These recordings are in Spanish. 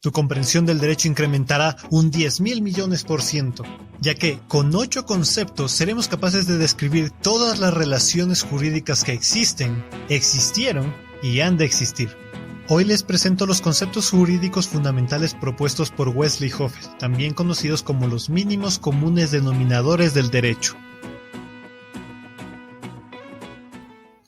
Tu comprensión del derecho incrementará un 10.000 millones%, ya que con 8 conceptos seremos capaces de describir todas las relaciones jurídicas que existen, existieron y han de existir. Hoy les presento los conceptos jurídicos fundamentales propuestos por Wesley Hoffel, también conocidos como los mínimos comunes denominadores del derecho.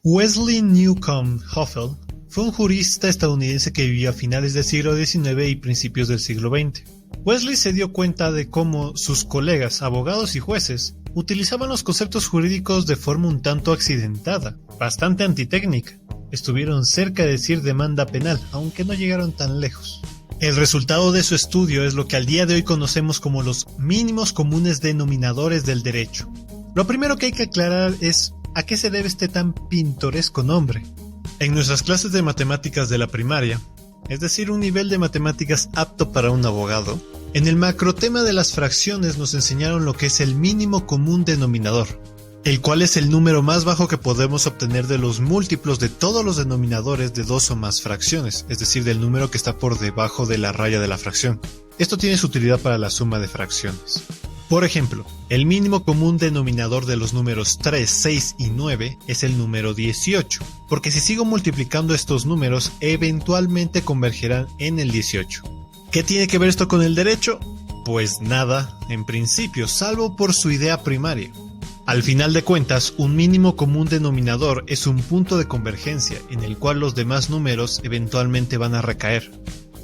Wesley Newcomb Hoffel fue un jurista estadounidense que vivió a finales del siglo XIX y principios del siglo XX. Wesley se dio cuenta de cómo sus colegas, abogados y jueces, utilizaban los conceptos jurídicos de forma un tanto accidentada, bastante antitécnica. Estuvieron cerca de decir demanda penal, aunque no llegaron tan lejos. El resultado de su estudio es lo que al día de hoy conocemos como los mínimos comunes denominadores del derecho. Lo primero que hay que aclarar es ¿a qué se debe este tan pintoresco nombre? En nuestras clases de matemáticas de la primaria, es decir, un nivel de matemáticas apto para un abogado, en el macrotema de las fracciones nos enseñaron lo que es el mínimo común denominador, el cual es el número más bajo que podemos obtener de los múltiplos de todos los denominadores de dos o más fracciones, es decir, del número que está por debajo de la raya de la fracción. Esto tiene su utilidad para la suma de fracciones. Por ejemplo, el mínimo común denominador de los números 3, 6 y 9 es el número 18, porque si sigo multiplicando estos números, eventualmente convergerán en el 18. ¿Qué tiene que ver esto con el derecho? Pues nada, en principio, salvo por su idea primaria. Al final de cuentas, un mínimo común denominador es un punto de convergencia en el cual los demás números eventualmente van a recaer.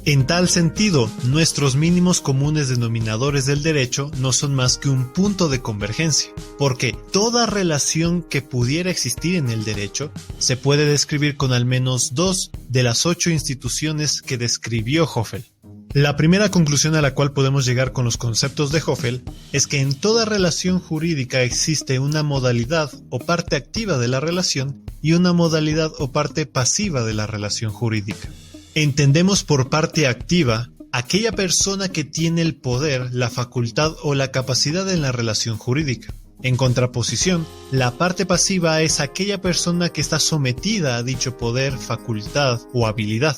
En tal sentido, nuestros mínimos comunes denominadores del derecho no son más que un punto de convergencia, porque toda relación que pudiera existir en el derecho se puede describir con al menos 2 de las 8 instituciones que describió Hoffel. La primera conclusión a la cual podemos llegar con los conceptos de Hoffel es que en toda relación jurídica existe una modalidad o parte activa de la relación y una modalidad o parte pasiva de la relación jurídica. Entendemos por parte activa aquella persona que tiene el poder, la facultad o la capacidad en la relación jurídica. En contraposición, la parte pasiva es aquella persona que está sometida a dicho poder, facultad o habilidad.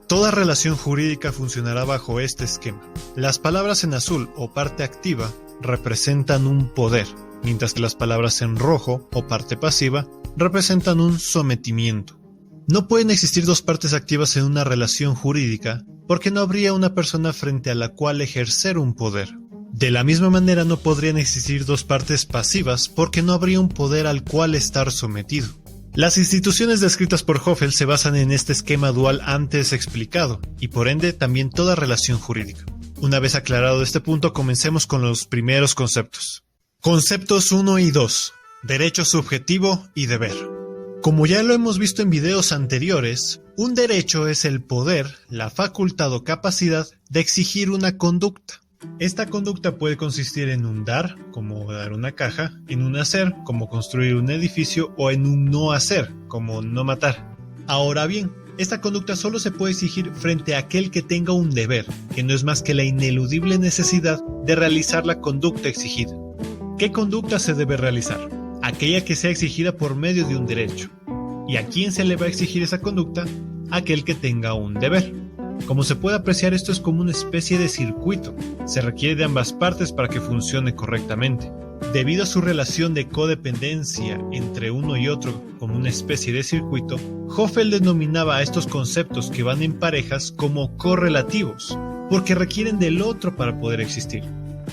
Toda relación jurídica funcionará bajo este esquema. Las palabras en azul o parte activa representan un poder, mientras que las palabras en rojo o parte pasiva representan un sometimiento. No pueden existir dos partes activas en una relación jurídica porque no habría una persona frente a la cual ejercer un poder. De la misma manera no podrían existir dos partes pasivas porque no habría un poder al cual estar sometido. Las instituciones descritas por Hoffel se basan en este esquema dual antes explicado y por ende también toda relación jurídica. Una vez aclarado este punto, comencemos con los primeros conceptos. Conceptos 1 y 2. Derecho subjetivo y deber. Como ya lo hemos visto en videos anteriores, un derecho es el poder, la facultad o capacidad de exigir una conducta. Esta conducta puede consistir en un dar, como dar una caja, en un hacer, como construir un edificio, o en un no hacer, como no matar. Ahora bien, esta conducta solo se puede exigir frente a aquel que tenga un deber, que no es más que la ineludible necesidad de realizar la conducta exigida. ¿Qué conducta se debe realizar? Aquella que sea exigida por medio de un derecho. ¿Y a quién se le va a exigir esa conducta? Aquel que tenga un deber. Como se puede apreciar, esto es como una especie de circuito. Se requiere de ambas partes para que funcione correctamente. Debido a su relación de codependencia entre uno y otro como una especie de circuito, Hoffel denominaba a estos conceptos que van en parejas como correlativos, porque requieren del otro para poder existir.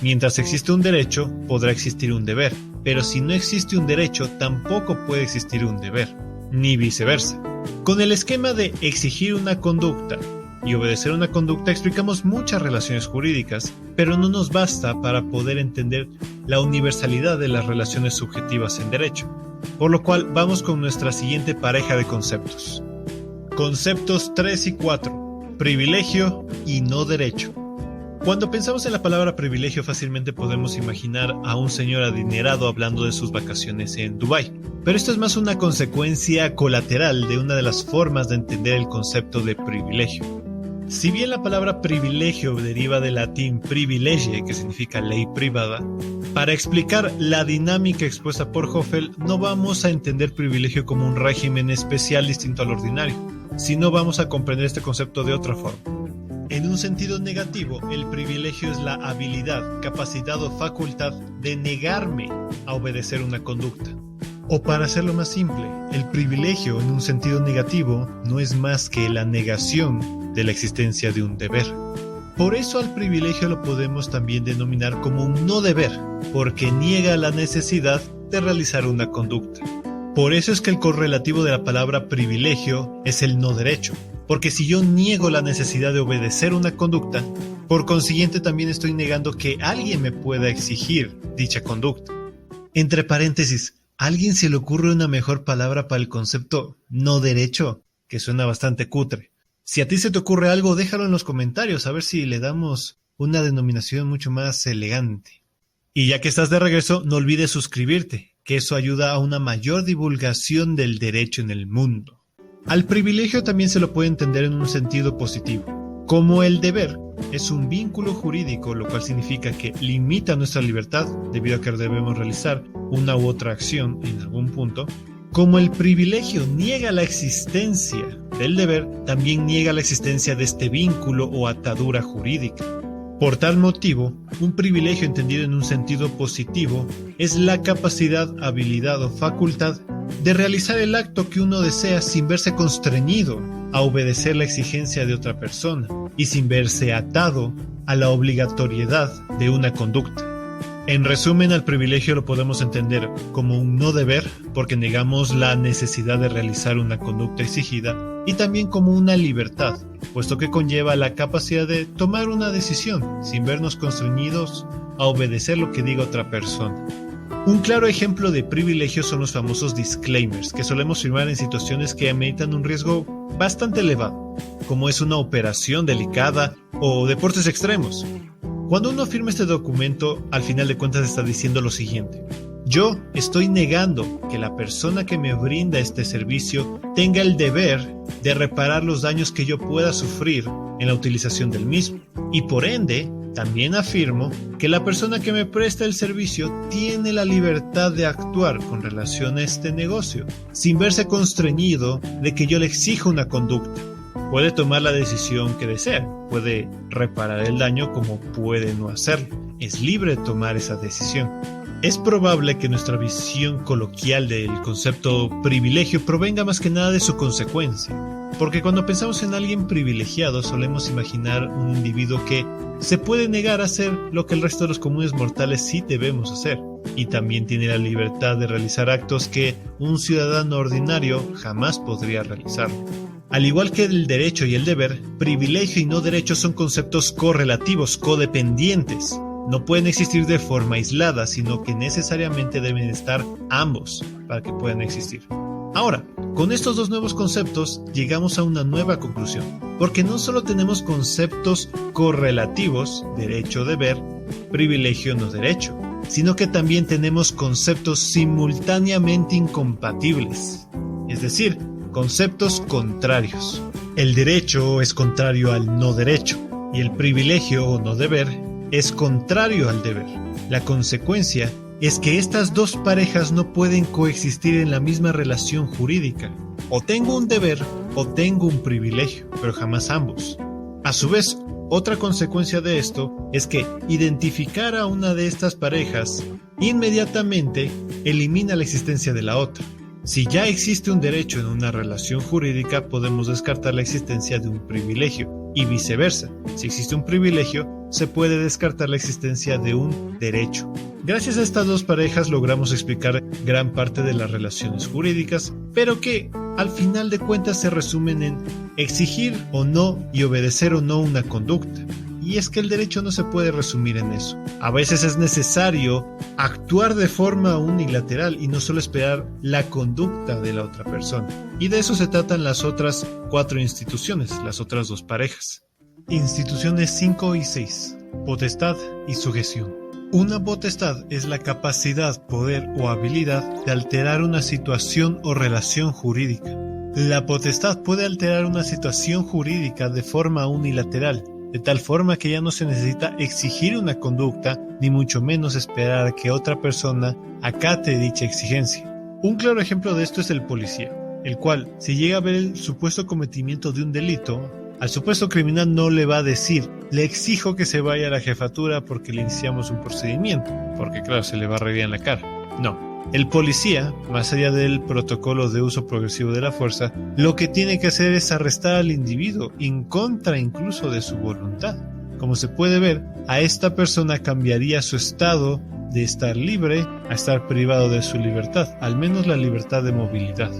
Mientras existe un derecho, podrá existir un deber, pero si no existe un derecho, tampoco puede existir un deber, ni viceversa. Con el esquema de exigir una conducta y obedecer una conducta explicamos muchas relaciones jurídicas, pero no nos basta para poder entender la universalidad de las relaciones subjetivas en derecho, por lo cual vamos con nuestra siguiente pareja de conceptos. Conceptos 3 y 4. Privilegio y no derecho. Cuando pensamos en la palabra privilegio fácilmente podemos imaginar a un señor adinerado hablando de sus vacaciones en Dubái, pero esto es más una consecuencia colateral de una de las formas de entender el concepto de privilegio. Si bien la palabra privilegio deriva del latín privilege, que significa ley privada, para explicar la dinámica expuesta por Hoffel no vamos a entender privilegio como un régimen especial distinto al ordinario, sino vamos a comprender este concepto de otra forma. En un sentido negativo, el privilegio es la habilidad, capacidad o facultad de negarme a obedecer una conducta. O para hacerlo más simple, el privilegio en un sentido negativo no es más que la negación de la existencia de un deber. Por eso al privilegio lo podemos también denominar como un no deber, porque niega la necesidad de realizar una conducta. Por eso es que el correlativo de la palabra privilegio es el no derecho, porque si yo niego la necesidad de obedecer una conducta, por consiguiente también estoy negando que alguien me pueda exigir dicha conducta. Entre paréntesis, ¿a alguien se le ocurre una mejor palabra para el concepto no derecho? Que suena bastante cutre. Si a ti se te ocurre algo, déjalo en los comentarios, a ver si le damos una denominación mucho más elegante. Y ya que estás de regreso, no olvides suscribirte, que eso ayuda a una mayor divulgación del derecho en el mundo. Al privilegio también se lo puede entender en un sentido positivo. Como el deber es un vínculo jurídico, lo cual significa que limita nuestra libertad debido a que debemos realizar una u otra acción en algún punto. Como el privilegio niega la existencia del deber, también niega la existencia de este vínculo o atadura jurídica. Por tal motivo, un privilegio entendido en un sentido positivo es la capacidad, habilidad o facultad de realizar el acto que uno desea sin verse constreñido a obedecer la exigencia de otra persona y sin verse atado a la obligatoriedad de una conducta. En resumen, al privilegio lo podemos entender como un no deber porque negamos la necesidad de realizar una conducta exigida y también como una libertad, puesto que conlleva la capacidad de tomar una decisión sin vernos constreñidos a obedecer lo que diga otra persona. Un claro ejemplo de privilegio son los famosos disclaimers que solemos firmar en situaciones que ameritan un riesgo bastante elevado, como es una operación delicada o deportes extremos. Cuando uno firma este documento, al final de cuentas está diciendo lo siguiente: yo estoy negando que la persona que me brinda este servicio tenga el deber de reparar los daños que yo pueda sufrir en la utilización del mismo. Y por ende, también afirmo que la persona que me presta el servicio tiene la libertad de actuar con relación a este negocio, sin verse constreñido de que yo le exija una conducta. Puede tomar la decisión que desea, puede reparar el daño como puede no hacerlo. Es libre de tomar esa decisión. Es probable que nuestra visión coloquial del concepto privilegio provenga más que nada de su consecuencia, porque cuando pensamos en alguien privilegiado solemos imaginar un individuo que se puede negar a hacer lo que el resto de los comunes mortales sí debemos hacer, y también tiene la libertad de realizar actos que un ciudadano ordinario jamás podría realizar. Al igual que el derecho y el deber, privilegio y no derecho son conceptos correlativos, codependientes. No pueden existir de forma aislada, sino que necesariamente deben estar ambos para que puedan existir. Ahora, con estos dos nuevos conceptos llegamos a una nueva conclusión, porque no solo tenemos conceptos correlativos, derecho-deber, privilegio-no derecho, sino que también tenemos conceptos simultáneamente incompatibles, es decir, conceptos contrarios. El derecho es contrario al no derecho, y el privilegio o no deber es contrario al deber. La consecuencia es que estas dos parejas no pueden coexistir en la misma relación jurídica. O tengo un deber o tengo un privilegio, pero jamás ambos. A su vez, otra consecuencia de esto es que identificar a una de estas parejas inmediatamente elimina la existencia de la otra. Si ya existe un derecho en una relación jurídica, podemos descartar la existencia de un privilegio, y viceversa. Si existe un privilegio, se puede descartar la existencia de un derecho. Gracias a estas dos parejas logramos explicar gran parte de las relaciones jurídicas, pero que al final de cuentas se resumen en exigir o no y obedecer o no una conducta. Y es que el derecho no se puede resumir en eso. A veces es necesario actuar de forma unilateral y no solo esperar la conducta de la otra persona. Y de eso se tratan las otras 4 instituciones, las otras 2 parejas. Instituciones 5 y 6. Potestad y sujeción. Una potestad es la capacidad, poder o habilidad de alterar una situación o relación jurídica. La potestad puede alterar una situación jurídica de forma unilateral, de tal forma que ya no se necesita exigir una conducta, ni mucho menos esperar a que otra persona acate dicha exigencia. Un claro ejemplo de esto es el policía, el cual, si llega a ver el supuesto cometimiento de un delito, Al supuesto criminal no le va a decir, le exijo que se vaya a la jefatura porque le iniciamos un procedimiento, porque claro, se le va a reír en la cara. No, el policía, más allá del protocolo de uso progresivo de la fuerza, lo que tiene que hacer es arrestar al individuo, en contra incluso de su voluntad. Como se puede ver, a esta persona cambiaría su estado de estar libre a estar privado de su libertad, al menos la libertad de movilidad.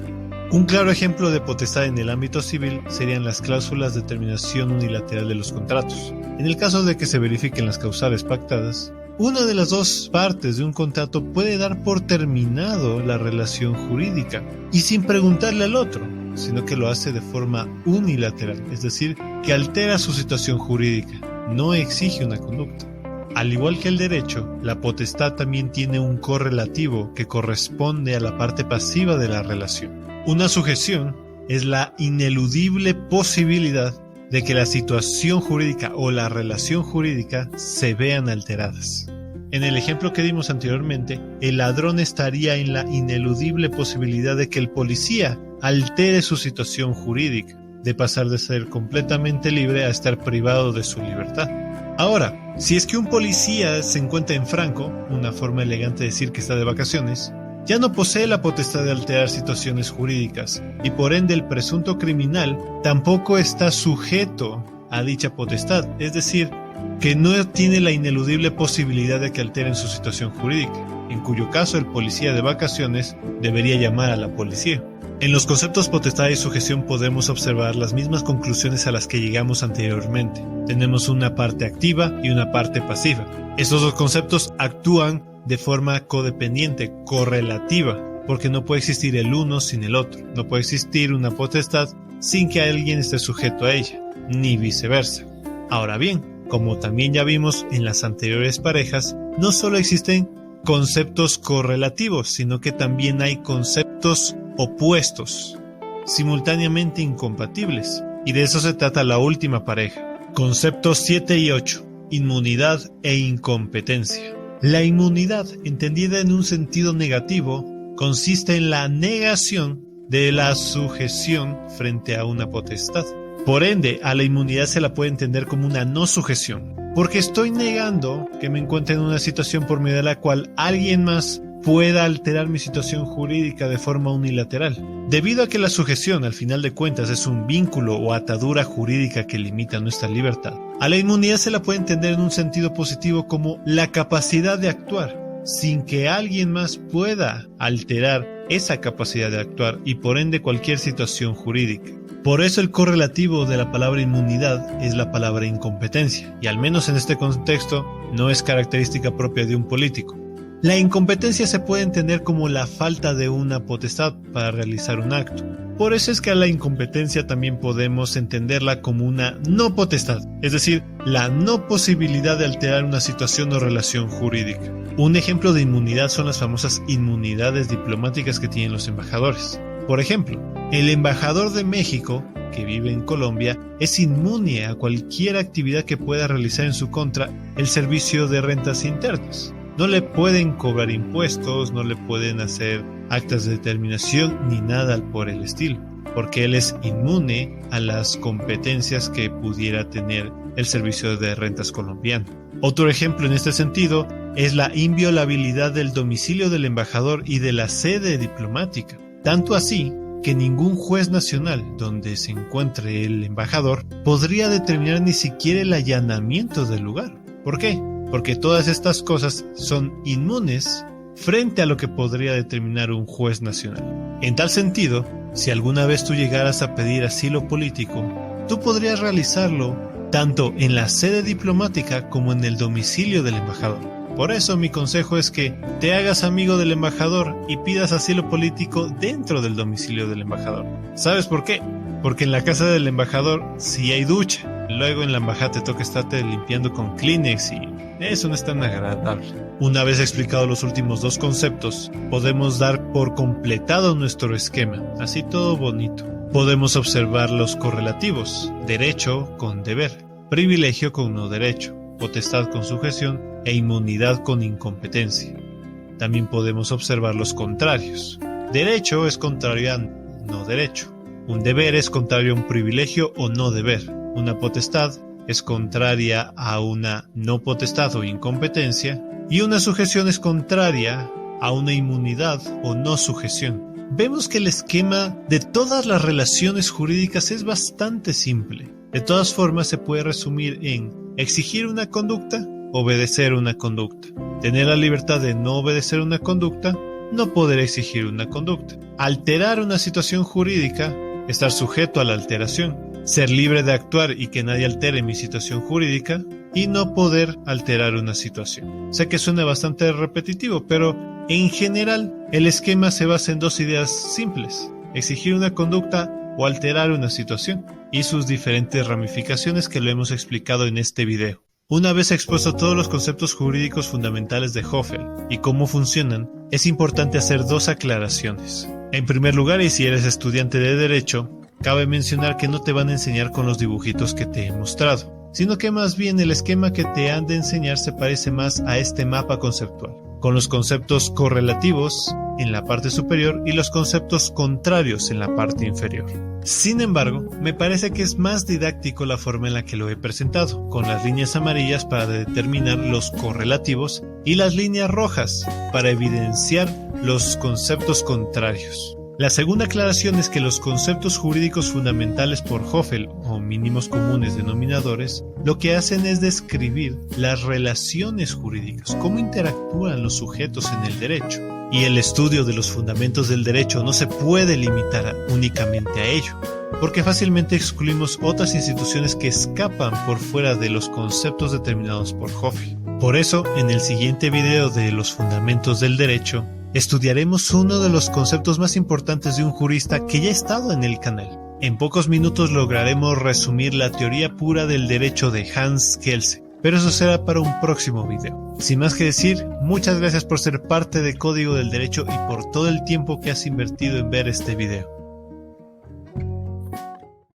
Un claro ejemplo de potestad en el ámbito civil serían las cláusulas de terminación unilateral de los contratos. En el caso de que se verifiquen las causales pactadas, una de las dos partes de un contrato puede dar por terminado la relación jurídica y sin preguntarle al otro, sino que lo hace de forma unilateral, es decir, que altera su situación jurídica, no exige una conducta. Al igual que el derecho, la potestad también tiene un correlativo que corresponde a la parte pasiva de la relación. Una sujeción es la ineludible posibilidad de que la situación jurídica o la relación jurídica se vean alteradas. En el ejemplo que dimos anteriormente, el ladrón estaría en la ineludible posibilidad de que el policía altere su situación jurídica, de pasar de ser completamente libre a estar privado de su libertad. Ahora, si es que un policía se encuentra en franco, una forma elegante de decir que está de vacaciones, ya no posee la potestad de alterar situaciones jurídicas y por ende el presunto criminal tampoco está sujeto a dicha potestad, es decir, que no tiene la ineludible posibilidad de que alteren su situación jurídica, en cuyo caso el policía de vacaciones debería llamar a la policía. En los conceptos potestad y sujeción podemos observar las mismas conclusiones a las que llegamos anteriormente. Tenemos una parte activa y una parte pasiva. Estos dos conceptos actúan de forma codependiente, correlativa, porque no puede existir el uno sin el otro. No puede existir una potestad sin que alguien esté sujeto a ella, ni viceversa. Ahora bien, como también ya vimos en las anteriores parejas, no solo existen conceptos correlativos, sino que también hay conceptos opuestos, simultáneamente incompatibles. Y de eso se trata la última pareja. Conceptos 7 y 8. Inmunidad e incompetencia. La inmunidad, entendida en un sentido negativo, consiste en la negación de la sujeción frente a una potestad. Por ende, a la inmunidad se la puede entender como una no sujeción, porque estoy negando que me encuentre en una situación por medio de la cual alguien más pueda alterar mi situación jurídica de forma unilateral. Debido a que la sujeción, al final de cuentas, es un vínculo o atadura jurídica que limita nuestra libertad, a la inmunidad se la puede entender en un sentido positivo como la capacidad de actuar, sin que alguien más pueda alterar esa capacidad de actuar y por ende cualquier situación jurídica. Por eso el correlativo de la palabra inmunidad es la palabra incompetencia, y al menos en este contexto no es característica propia de un político. La incompetencia se puede entender como la falta de una potestad para realizar un acto. Por eso es que a la incompetencia también podemos entenderla como una no potestad, es decir, la no posibilidad de alterar una situación o relación jurídica. Un ejemplo de inmunidad son las famosas inmunidades diplomáticas que tienen los embajadores. Por ejemplo, el embajador de México, que vive en Colombia, es inmune a cualquier actividad que pueda realizar en su contra el Servicio de Rentas Internas. No le pueden cobrar impuestos, no le pueden hacer actas de determinación ni nada por el estilo, porque él es inmune a las competencias que pudiera tener el Servicio de Rentas colombiano. Otro ejemplo en este sentido es la inviolabilidad del domicilio del embajador y de la sede diplomática. Tanto así que ningún juez nacional donde se encuentre el embajador podría determinar ni siquiera el allanamiento del lugar. ¿Por qué? Porque todas estas cosas son inmunes frente a lo que podría determinar un juez nacional. En tal sentido, si alguna vez tú llegaras a pedir asilo político, tú podrías realizarlo tanto en la sede diplomática como en el domicilio del embajador. Por eso mi consejo es que te hagas amigo del embajador y pidas asilo político dentro del domicilio del embajador. ¿Sabes por qué? Porque en la casa del embajador sí hay ducha. Luego en la embajada te toca estarte limpiando con Kleenex y eso no es tan agradable. Una vez explicados los últimos dos conceptos, podemos dar por completado nuestro esquema, así todo bonito. Podemos observar los correlativos, derecho con deber, privilegio con no derecho, potestad con sujeción e inmunidad con incompetencia. También podemos observar los contrarios. Derecho es contrario a no derecho. Un deber es contrario a un privilegio o no deber. una potestad es contraria a una no potestad o incompetencia, y una sujeción es contraria a una inmunidad o no sujeción. Vemos que el esquema de todas las relaciones jurídicas es bastante simple. De todas formas, se puede resumir en exigir una conducta, obedecer una conducta. Tener la libertad de no obedecer una conducta, no poder exigir una conducta. Alterar una situación jurídica, estar sujeto a la alteración. Ser libre de actuar y que nadie altere mi situación jurídica, y no poder alterar una situación. Sé que suena bastante repetitivo, pero en general el esquema se basa en dos ideas simples: exigir una conducta o alterar una situación, y sus diferentes ramificaciones que lo hemos explicado en este video. Una vez expuesto todos los conceptos jurídicos fundamentales de Hoffel y cómo funcionan, es importante hacer dos aclaraciones. En primer lugar, y si eres estudiante de Derecho, cabe mencionar que no te van a enseñar con los dibujitos que te he mostrado, sino que más bien el esquema que te han de enseñar se parece más a este mapa conceptual, con los conceptos correlativos en la parte superior y los conceptos contrarios en la parte inferior. Sin embargo, me parece que es más didáctico la forma en la que lo he presentado, con las líneas amarillas para determinar los correlativos y las líneas rojas para evidenciar los conceptos contrarios. La segunda aclaración es que los conceptos jurídicos fundamentales por Hoffel, o mínimos comunes denominadores, lo que hacen es describir las relaciones jurídicas, cómo interactúan los sujetos en el derecho. Y el estudio de los fundamentos del derecho no se puede limitar únicamente a ello, porque fácilmente excluimos otras instituciones que escapan por fuera de los conceptos determinados por Hoffel. Por eso, en el siguiente video de los fundamentos del derecho, estudiaremos uno de los conceptos más importantes de un jurista que ya ha estado en el canal. En pocos minutos lograremos resumir la teoría pura del derecho de Hans Kelsen, pero eso será para un próximo video. Sin más que decir, muchas gracias por ser parte de Código del Derecho y por todo el tiempo que has invertido en ver este video.